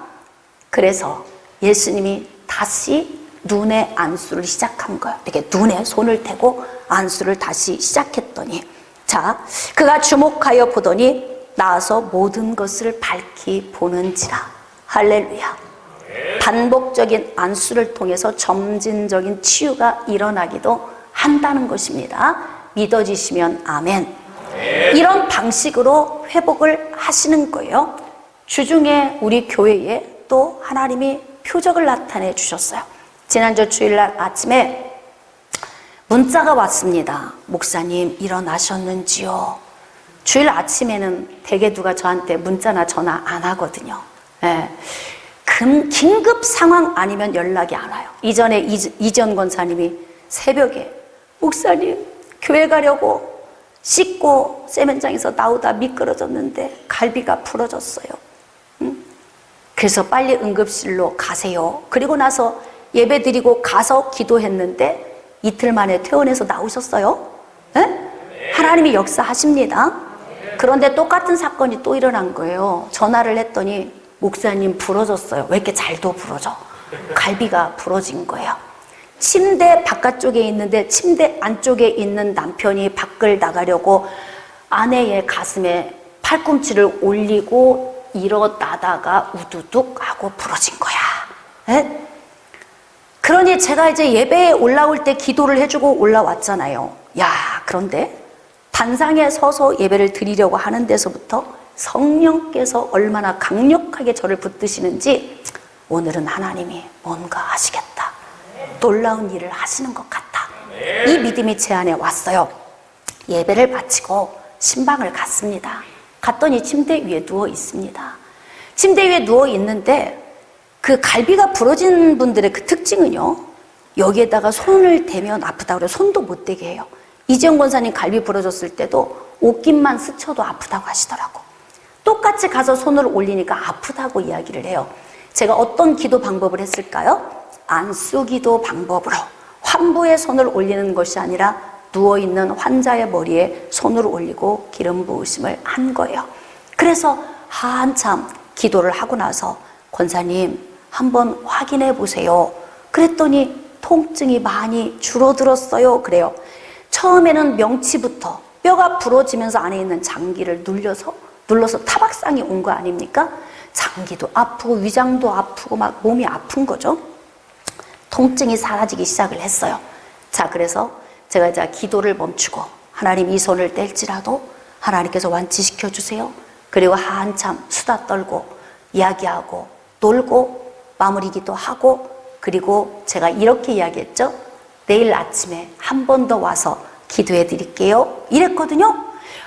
그래서 예수님이 다시 눈에 안수를 시작한 거예요. 이렇게 눈에 손을 대고 안수를 다시 시작했더니, 자, 그가 주목하여 보더니 나와서 모든 것을 밝히 보는지라. 할렐루야. 반복적인 안수를 통해서 점진적인 치유가 일어나기도 한다는 것입니다. 믿어지시면 아멘. 이런 방식으로 회복을 하시는 거예요. 주중에 우리 교회에 또 하나님이 표적을 나타내 주셨어요. 지난주 주일날 아침에 문자가 왔습니다. 목사님 일어나셨는지요? 주일 아침에는 대개 누가 저한테 문자나 전화 안 하거든요. 예. 긴급 상황 아니면 연락이 안 와요. 이전에 이지연 권사님이 새벽에 목사님 교회 가려고 씻고 세면장에서 나오다 미끄러졌는데 갈비가 부러졌어요. 그래서 빨리 응급실로 가세요. 그리고 나서 예배 드리고 가서 기도했는데 이틀 만에 퇴원해서 나오셨어요. 네? 하나님이 역사하십니다. 그런데 똑같은 사건이 또 일어난 거예요. 전화를 했더니 목사님 부러졌어요. 왜 이렇게 잘도 부러져? 갈비가 부러진 거예요. 침대 바깥쪽에 있는데 침대 안쪽에 있는 남편이 밖을 나가려고 아내의 가슴에 팔꿈치를 올리고 일어나다가 우두둑 하고 부러진 거야. 네? 그러니 제가 이제 예배에 올라올 때 기도를 해주고 올라왔잖아요. 야, 그런데 단상에 서서 예배를 드리려고 하는 데서부터 성령께서 얼마나 강력하게 저를 붙드시는지 오늘은 하나님이 뭔가 하시겠다. 놀라운 일을 하시는 것 같다. 이 믿음이 제 안에 왔어요. 예배를 마치고 신방을 갔습니다. 갔더니 침대 위에 누워 있습니다. 침대 위에 누워 있는데 그 갈비가 부러진 분들의 그 특징은요, 여기에다가 손을 대면 아프다고 그래요. 손도 못 대게 해요. 이지연 권사님 갈비 부러졌을 때도 옷깃만 스쳐도 아프다고 하시더라고. 똑같이 가서 손을 올리니까 아프다고 이야기를 해요. 제가 어떤 기도 방법을 했을까요? 안수 기도 방법으로 환부에 손을 올리는 것이 아니라 누워있는 환자의 머리에 손을 올리고 기름 부으심을 한 거예요. 그래서 한참 기도를 하고 나서 권사님 한번 확인해 보세요. 그랬더니 통증이 많이 줄어들었어요. 그래요. 처음에는 명치부터 뼈가 부러지면서 안에 있는 장기를 눌러서 타박상이 온 거 아닙니까? 장기도 아프고 위장도 아프고 막 몸이 아픈 거죠. 통증이 사라지기 시작을 했어요. 자, 그래서 제가 이제 기도를 멈추고 하나님 이 손을 뗄지라도 하나님께서 완치시켜 주세요. 그리고 한참 수다 떨고 이야기하고 놀고 마무리기도 하고, 그리고 제가 이렇게 이야기했죠. 내일 아침에 한 번 더 와서 기도해 드릴게요. 이랬거든요.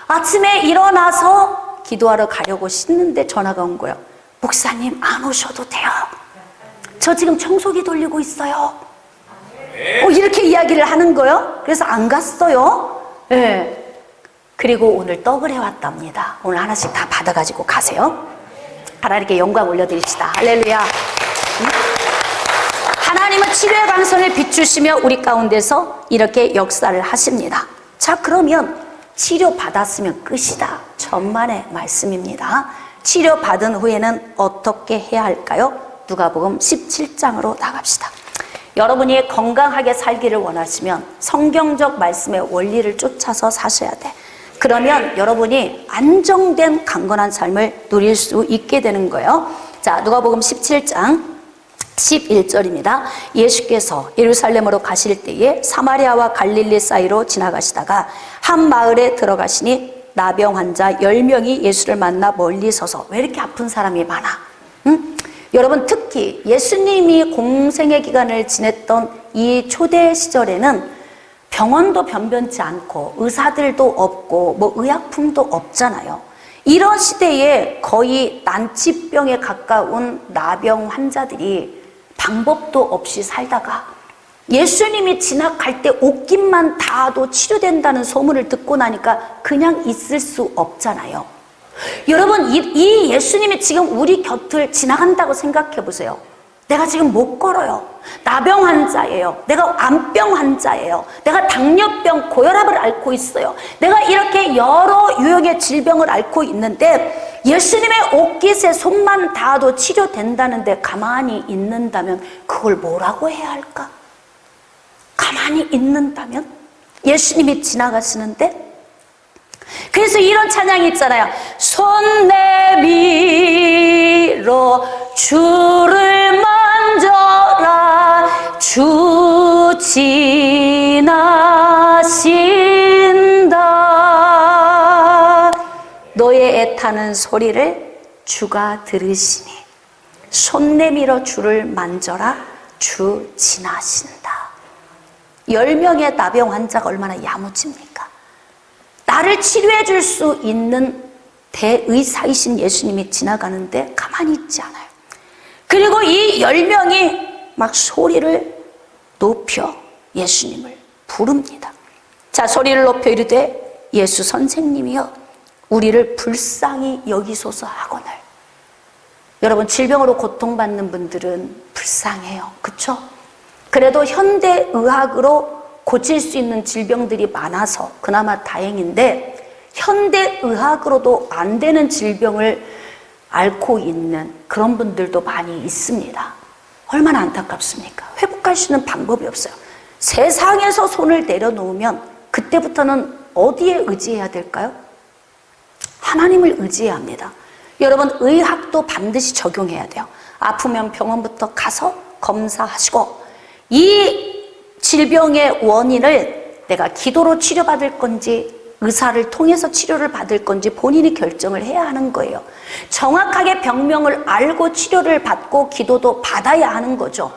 아침에 일어나서 기도하러 가려고 씻는데 전화가 온 거예요. 목사님 안 오셔도 돼요. 저 지금 청소기 돌리고 있어요. 이렇게 이야기를 하는 거예요. 그래서 안 갔어요. 네. 그리고 오늘 떡을 해왔답니다. 오늘 하나씩 다 받아가지고 가세요. 하나님께 영광 올려드립시다. 할렐루야. 하나님은 치료의 광선을 비추시며 우리 가운데서 이렇게 역사를 하십니다. 자, 그러면 치료받았으면 끝이다. 천만의 말씀입니다. 치료받은 후에는 어떻게 해야 할까요? 누가복음 17장으로 나갑시다. 여러분이 건강하게 살기를 원하시면 성경적 말씀의 원리를 쫓아서 사셔야 돼. 그러면 여러분이 안정된 강건한 삶을 누릴 수 있게 되는 거예요. 자, 누가복음 17장 11절입니다. 예수께서 예루살렘으로 가실 때에 사마리아와 갈릴리 사이로 지나가시다가 한 마을에 들어가시니 나병 환자 10명이 예수를 만나 멀리 서서, 왜 이렇게 아픈 사람이 많아? 응? 여러분, 특히 예수님이 공생의 기간을 지냈던 이 초대 시절에는 병원도 변변치 않고 의사들도 없고 뭐 의약품도 없잖아요. 이런 시대에 거의 난치병에 가까운 나병 환자들이 방법도 없이 살다가 예수님이 지나갈 때 옷깃만 닿아도 치료된다는 소문을 듣고 나니까 그냥 있을 수 없잖아요. 여러분, 이 예수님이 지금 우리 곁을 지나간다고 생각해 보세요. 내가 지금 못 걸어요. 나병 환자예요. 내가 암병 환자예요. 내가 당뇨병, 고혈압을 앓고 있어요. 내가 이렇게 여러 유형의 질병을 앓고 있는데 예수님의 옷깃에 손만 닿아도 치료된다는데 가만히 있는다면 그걸 뭐라고 해야 할까? 가만히 있는다면? 예수님이 지나가시는데? 그래서 이런 찬양이 있잖아요. 손 내밀어 주를 만져라, 주 지나신다. 너의 애타는 소리를 주가 들으시니 손 내밀어 주를 만져라, 주 지나신다. 10명의 나병 환자가 얼마나 야무집니까? 나를 치료해 줄 수 있는 대의사이신 예수님이 지나가는데 가만히 있지 않아요. 그리고 이 10명이 막 소리를 높여 예수님을 부릅니다. 자, 소리를 높여 이르되 예수 선생님이여 우리를 불쌍히 여기소서 하거늘. 여러분, 질병으로 고통받는 분들은 불쌍해요. 그렇죠? 그래도 현대의학으로 고칠 수 있는 질병들이 많아서 그나마 다행인데, 현대의학으로도 안 되는 질병을 앓고 있는 그런 분들도 많이 있습니다. 얼마나 안타깝습니까? 회복할 수 있는 방법이 없어요. 세상에서 손을 내려놓으면 그때부터는 어디에 의지해야 될까요? 하나님을 의지해야 합니다. 여러분, 의학도 반드시 적용해야 돼요. 아프면 병원부터 가서 검사하시고, 이 질병의 원인을 내가 기도로 치료받을 건지 의사를 통해서 치료를 받을 건지 본인이 결정을 해야 하는 거예요. 정확하게 병명을 알고 치료를 받고 기도도 받아야 하는 거죠.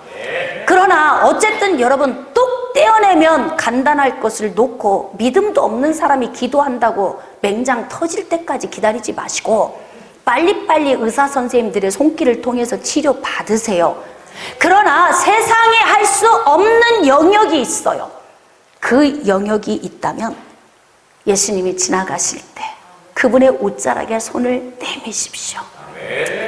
그러나 어쨌든 여러분, 뚝 떼어내면 간단할 것을 놓고 믿음도 없는 사람이 기도한다고 맹장 터질 때까지 기다리지 마시고 빨리빨리 의사 선생님들의 손길을 통해서 치료 받으세요. 그러나 세상에 할 수 없는 영역이 있어요. 그 영역이 있다면 예수님이 지나가실 때 그분의 옷자락에 손을 내미십시오.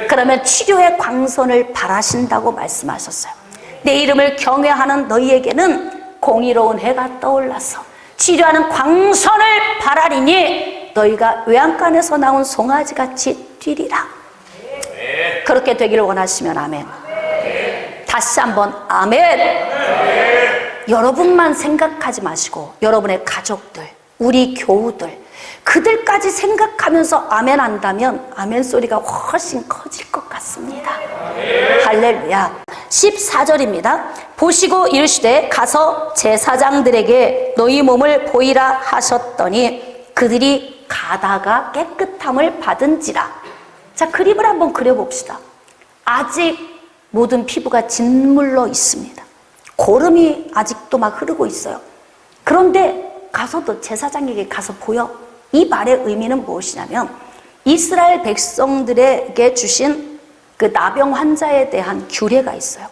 그러면 치료의 광선을 바라신다고 말씀하셨어요. 내 이름을 경외하는 너희에게는 공의로운 해가 떠올라서 치료하는 광선을 바라리니 너희가 외양간에서 나온 송아지같이 뛰리라. 그렇게 되기를 원하시면 아멘. 다시 한번 아멘. 여러분만 생각하지 마시고 여러분의 가족들, 우리 교우들, 그들까지 생각하면서 아멘 한다면 아멘 소리가 훨씬 커질 것 같습니다. 할렐루야. 14절입니다. 보시고 이르시되 가서 제사장들에게 너희 몸을 보이라 하셨더니 그들이 가다가 깨끗함을 받은지라. 자, 그림을 한번 그려봅시다. 아직 모든 피부가 짓물러 있습니다. 고름이 아직도 막 흐르고 있어요. 그런데 가서도 제사장에게 가서 보여. 이 말의 의미는 무엇이냐면 이스라엘 백성들에게 주신 그 나병 환자에 대한 규례가 있어요.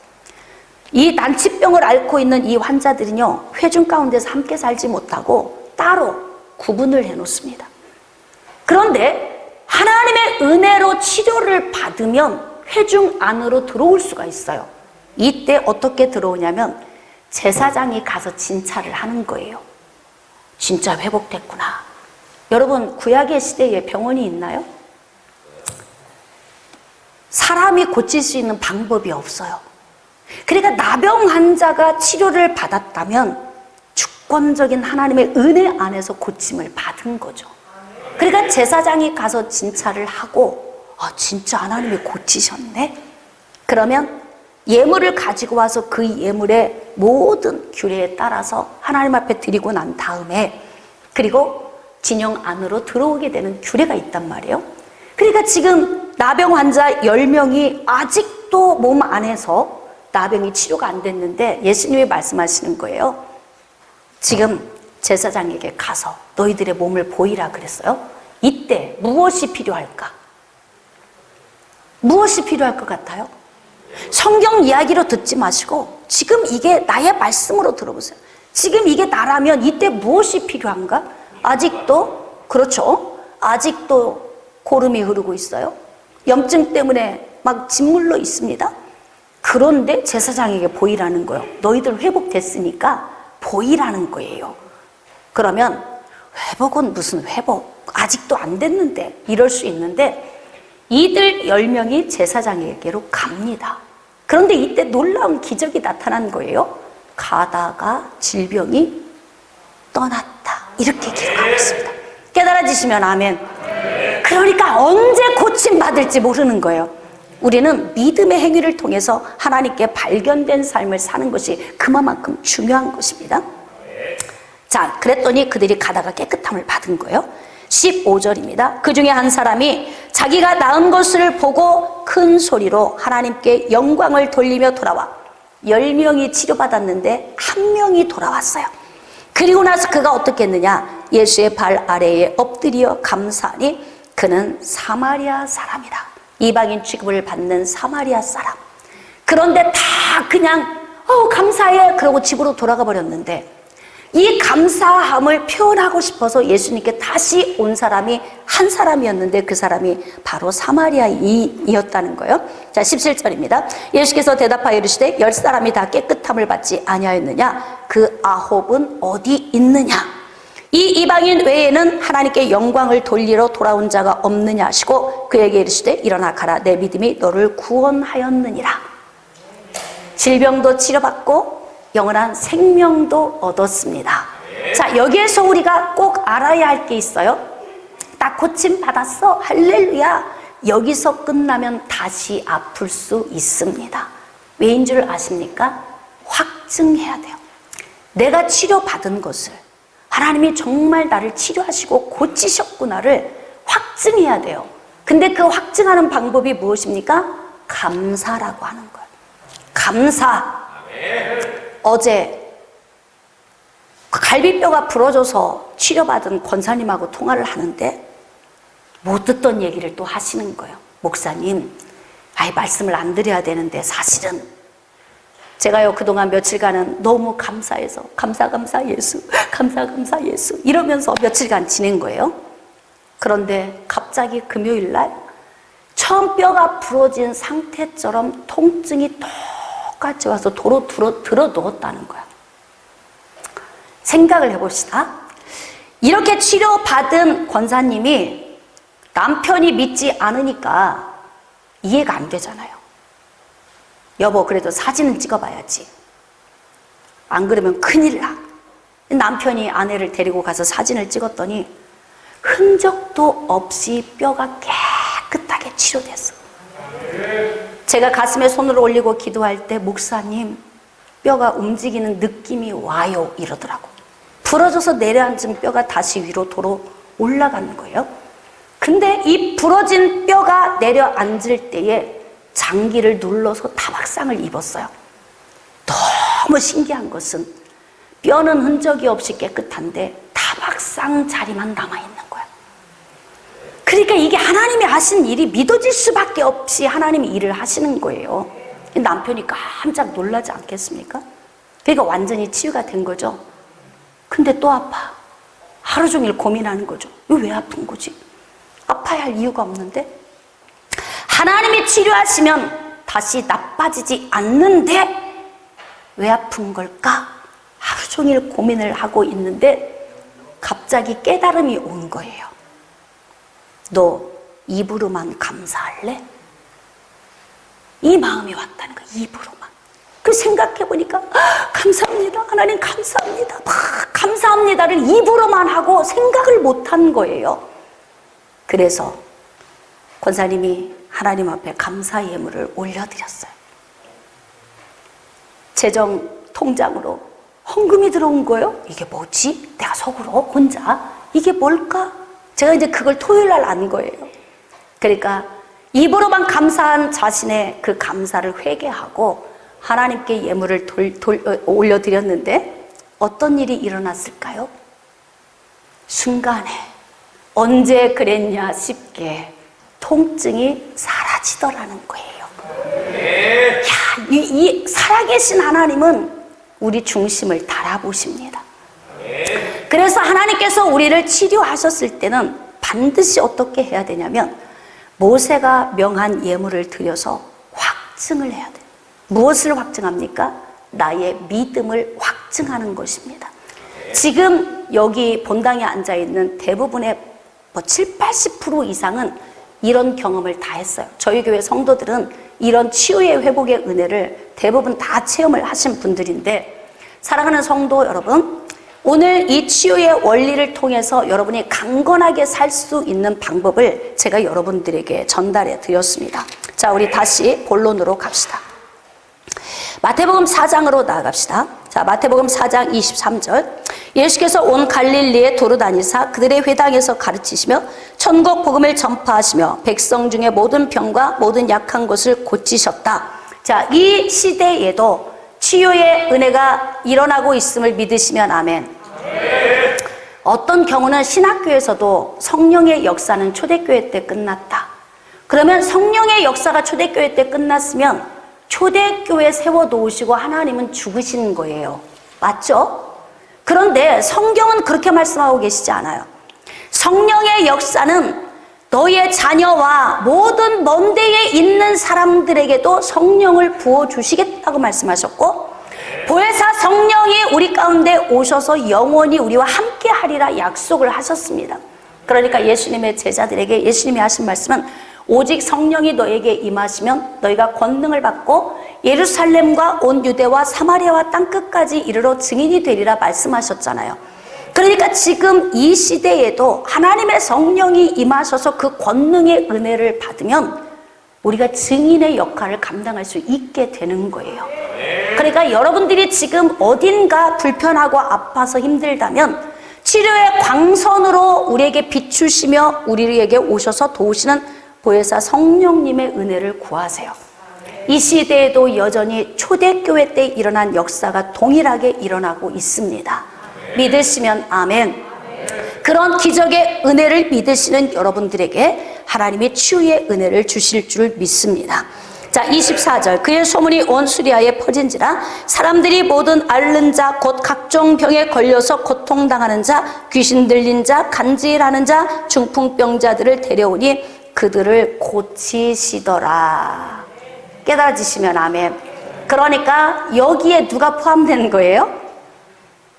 이 난치병을 앓고 있는 이 환자들은요, 회중 가운데서 함께 살지 못하고 따로 구분을 해놓습니다. 그런데 하나님의 은혜로 치료를 받으면 회중 안으로 들어올 수가 있어요. 이때 어떻게 들어오냐면 제사장이 가서 진찰을 하는 거예요. 진짜 회복됐구나. 여러분, 구약의 시대에 병원이 있나요? 사람이 고칠 수 있는 방법이 없어요. 그러니까 나병 환자가 치료를 받았다면 주권적인 하나님의 은혜 안에서 고침을 받은 거죠. 그러니까 제사장이 가서 진찰을 하고, 아, 진짜 하나님이 고치셨네? 그러면 예물을 가지고 와서 그 예물의 모든 규례에 따라서 하나님 앞에 드리고 난 다음에, 그리고 진영 안으로 들어오게 되는 규례가 있단 말이에요. 그러니까 지금 나병 환자 10명이 아직도 몸 안에서 나병이 치료가 안 됐는데 예수님이 말씀하시는 거예요. 지금 제사장에게 가서 너희들의 몸을 보이라 그랬어요. 이때 무엇이 필요할까? 무엇이 필요할 것 같아요? 성경 이야기로 듣지 마시고 지금 이게 나의 말씀으로 들어보세요. 지금 이게 나라면 이때 무엇이 필요한가? 아직도, 그렇죠? 아직도 고름이 흐르고 있어요. 염증 때문에 막 짓물러 있습니다. 그런데 제사장에게 보이라는 거예요. 너희들 회복됐으니까 보이라는 거예요. 그러면 회복은 무슨 회복? 아직도 안 됐는데 이럴 수 있는데 이들 10명이 제사장에게로 갑니다. 그런데 이때 놀라운 기적이 나타난 거예요. 가다가 질병이 떠났다. 이렇게 기록하고 있습니다. 깨달아지시면 아멘. 그러니까 언제 고침받을지 모르는 거예요. 우리는 믿음의 행위를 통해서 하나님께 발견된 삶을 사는 것이 그만큼 중요한 것입니다. 자, 그랬더니 그들이 가다가 깨끗함을 받은 거예요. 15절입니다. 그 중에 한 사람이 자기가 나은 것을 보고 큰 소리로 하나님께 영광을 돌리며 돌아와 10명이 치료받았는데 1명이 돌아왔어요. 그리고 나서 그가 어떻게 했느냐? 예수의 발 아래에 엎드려 감사하니 그는 사마리아 사람이다. 이방인 취급을 받는 사마리아 사람. 그런데 다 그냥 감사해 그러고 집으로 돌아가 버렸는데 이 감사함을 표현하고 싶어서 예수님께 다시 온 사람이 한 사람이었는데 그 사람이 바로 사마리아인이었다는 거예요. 자, 17절입니다. 예수께서 대답하여 이르시되 10사람이 다 깨끗함을 받지 아니하였느냐? 그 9은 어디 있느냐? 이 이방인 외에는 하나님께 영광을 돌리러 돌아온 자가 없느냐 하시고 그에게 이르시되 일어나 가라. 내 믿음이 너를 구원하였느니라. 질병도 치료받고 영원한 생명도 얻었습니다. 자, 여기에서 우리가 꼭 알아야 할 게 있어요. 나 고침 받았어. 할렐루야. 여기서 끝나면 다시 아플 수 있습니다. 왜인 줄 아십니까? 확증해야 돼요. 내가 치료받은 것을 하나님이 정말 나를 치료하시고 고치셨구나를 확증해야 돼요. 근데 그 확증하는 방법이 무엇입니까? 감사라고 하는 거예요. 감사. 어제 갈비뼈가 부러져서 치료받은 권사님하고 통화를 하는데 못 듣던 얘기를 또 하시는 거예요. 목사님, 말씀을 안 드려야 되는데 사실은 제가요 그동안 며칠간은 너무 감사해서 감사 예수, 감사 예수 이러면서 며칠간 지낸 거예요. 그런데 갑자기 금요일 날 처음 뼈가 부러진 상태처럼 통증이 똑같이 와서 도로 들어 누웠다는 거야. 생각을 해봅시다. 이렇게 치료받은 권사님이 남편이 믿지 않으니까 이해가 안 되잖아요. 여보, 그래도 사진은 찍어봐야지. 안 그러면 큰일 나. 남편이 아내를 데리고 가서 사진을 찍었더니 흔적도 없이 뼈가 깨끗하게 치료됐어. 제가 가슴에 손을 올리고 기도할 때 목사님, 뼈가 움직이는 느낌이 와요 이러더라고. 부러져서 내려앉은 뼈가 다시 위로 도로 올라가는 거예요. 근데 이 부러진 뼈가 내려앉을 때에 장기를 눌러서 타박상을 입었어요. 너무 신기한 것은 뼈는 흔적이 없이 깨끗한데 타박상 자리만 남아있는 거야. 그러니까 이게 하나님이 하신 일이 믿어질 수밖에 없이 하나님이 일을 하시는 거예요. 남편이 깜짝 놀라지 않겠습니까? 그러니까 완전히 치유가 된 거죠. 근데 또 아파. 하루 종일 고민하는 거죠. 왜 아픈 거지? 아파야 할 이유가 없는데? 하나님이 치료하시면 다시 나빠지지 않는데 왜 아픈 걸까? 하루 종일 고민을 하고 있는데 갑자기 깨달음이 온 거예요. 너 입으로만 감사할래? 이 마음이 왔다는 거야. 입으로만. 그 생각해보니까 감사합니다. 하나님 감사합니다. 감사합니다를 입으로만 하고 생각을 못한 거예요. 그래서 권사님이 하나님 앞에 감사 예물을 올려드렸어요. 재정 통장으로 헌금이 들어온 거예요. 이게 뭐지? 내가 속으로 혼자 이게 뭘까? 제가 이제 그걸 토요일 날 안 거예요. 그러니까 입으로만 감사한 자신의 그 감사를 회개하고 하나님께 예물을 올려드렸는데 어떤 일이 일어났을까요? 순간에 언제 그랬냐 싶게 통증이 사라지더라는 거예요. 야, 이 살아계신 하나님은 우리 중심을 달아보십니다. 그래서 하나님께서 우리를 치료하셨을 때는 반드시 어떻게 해야 되냐면 모세가 명한 예물을 드려서 확증을 해야 돼요. 무엇을 확증합니까? 나의 믿음을 확증하는 것입니다. 지금 여기 본당에 앉아있는 대부분의 7, 80% 이상은 이런 경험을 다 했어요. 저희 교회 성도들은 이런 치유의 회복의 은혜를 대부분 다 체험을 하신 분들인데, 사랑하는 성도 여러분, 오늘 이 치유의 원리를 통해서 여러분이 강건하게 살 수 있는 방법을 제가 여러분들에게 전달해 드렸습니다. 자, 우리 다시 본론으로 갑시다. 마태복음 4장으로 나아갑시다. 자, 마태복음 4장 23절. 예수께서 온 갈릴리에 도로다니사 그들의 회당에서 가르치시며 천국 복음을 전파하시며 백성 중에 모든 병과 모든 약한 것을 고치셨다. 자, 이 시대에도 치유의 은혜가 일어나고 있음을 믿으시면 아멘. 어떤 경우는 신학교에서도 성령의 역사는 초대교회 때 끝났다. 그러면 성령의 역사가 초대교회 때 끝났으면 초대교회 세워놓으시고 하나님은 죽으신 거예요. 맞죠? 그런데 성경은 그렇게 말씀하고 계시지 않아요. 성령의 역사는 너의 자녀와 모든 먼 데에 있는 사람들에게도 성령을 부어주시겠다고 말씀하셨고, 보혜사 성령이 우리 가운데 오셔서 영원히 우리와 함께 하리라 약속을 하셨습니다. 그러니까 예수님의 제자들에게 예수님이 하신 말씀은 오직 성령이 너에게 임하시면 너희가 권능을 받고 예루살렘과 온 유대와 사마리아와 땅끝까지 이르러 증인이 되리라 말씀하셨잖아요. 그러니까 지금 이 시대에도 하나님의 성령이 임하셔서 그 권능의 은혜를 받으면 우리가 증인의 역할을 감당할 수 있게 되는 거예요. 그러니까 여러분들이 지금 어딘가 불편하고 아파서 힘들다면 치료의 광선으로 우리에게 비추시며 우리에게 오셔서 도우시는 보혜사 성령님의 은혜를 구하세요. 이 시대에도 여전히 초대교회 때 일어난 역사가 동일하게 일어나고 있습니다. 믿으시면 아멘. 그런 기적의 은혜를 믿으시는 여러분들에게 하나님이 치유의 은혜를 주실 줄 믿습니다. 자, 24절. 그의 소문이 온 수리아에 퍼진지라 사람들이 모든 앓는 자 곧 각종 병에 걸려서 고통당하는 자, 귀신 들린 자, 간질하는 자, 중풍병자들을 데려오니 그들을 고치시더라. 깨달아지시면 아멘. 그러니까 여기에 누가 포함된 거예요?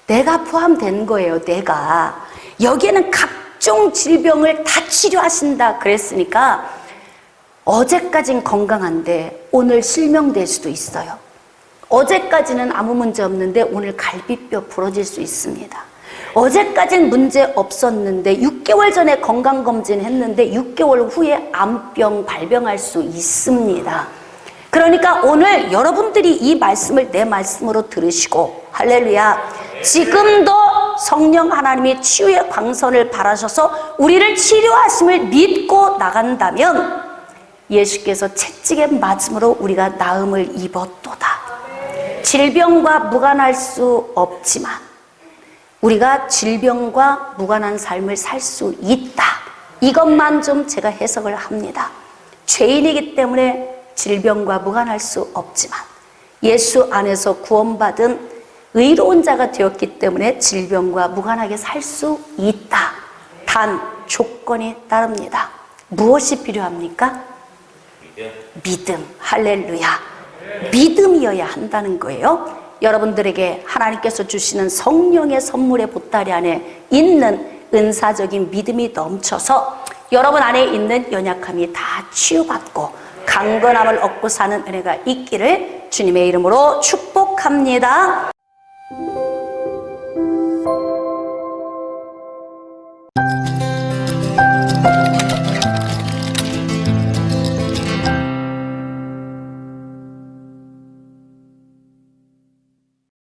내가 포함된 거예요. 내가. 여기에는 각종 질병을 다 치료하신다 그랬으니까 어제까진 건강한데 오늘 실명될 수도 있어요. 어제까지는 아무 문제 없는데 오늘 갈비뼈 부러질 수 있습니다. 어제까진 문제 없었는데 6개월 전에 건강검진 했는데 6개월 후에 암병 발병할 수 있습니다. 그러니까 오늘 여러분들이 이 말씀을 내 말씀으로 들으시고, 할렐루야, 지금도 성령 하나님이 치유의 광선을 바라셔서 우리를 치료하심을 믿고 나간다면 예수께서 채찍에 맞음으로 우리가 나음을 입었도다. 질병과 무관할 수 없지만 우리가 질병과 무관한 삶을 살 수 있다. 이것만 좀 제가 해석을 합니다. 죄인이기 때문에 질병과 무관할 수 없지만 예수 안에서 구원받은 의로운 자가 되었기 때문에 질병과 무관하게 살 수 있다. 단 조건이 따릅니다. 무엇이 필요합니까? 믿음. 할렐루야. 믿음이어야 한다는 거예요. 여러분들에게 하나님께서 주시는 성령의 선물의 보따리 안에 있는 은사적인 믿음이 넘쳐서 여러분 안에 있는 연약함이 다 치유받고 강건함을 얻고 사는 은혜가 있기를 주님의 이름으로 축복합니다.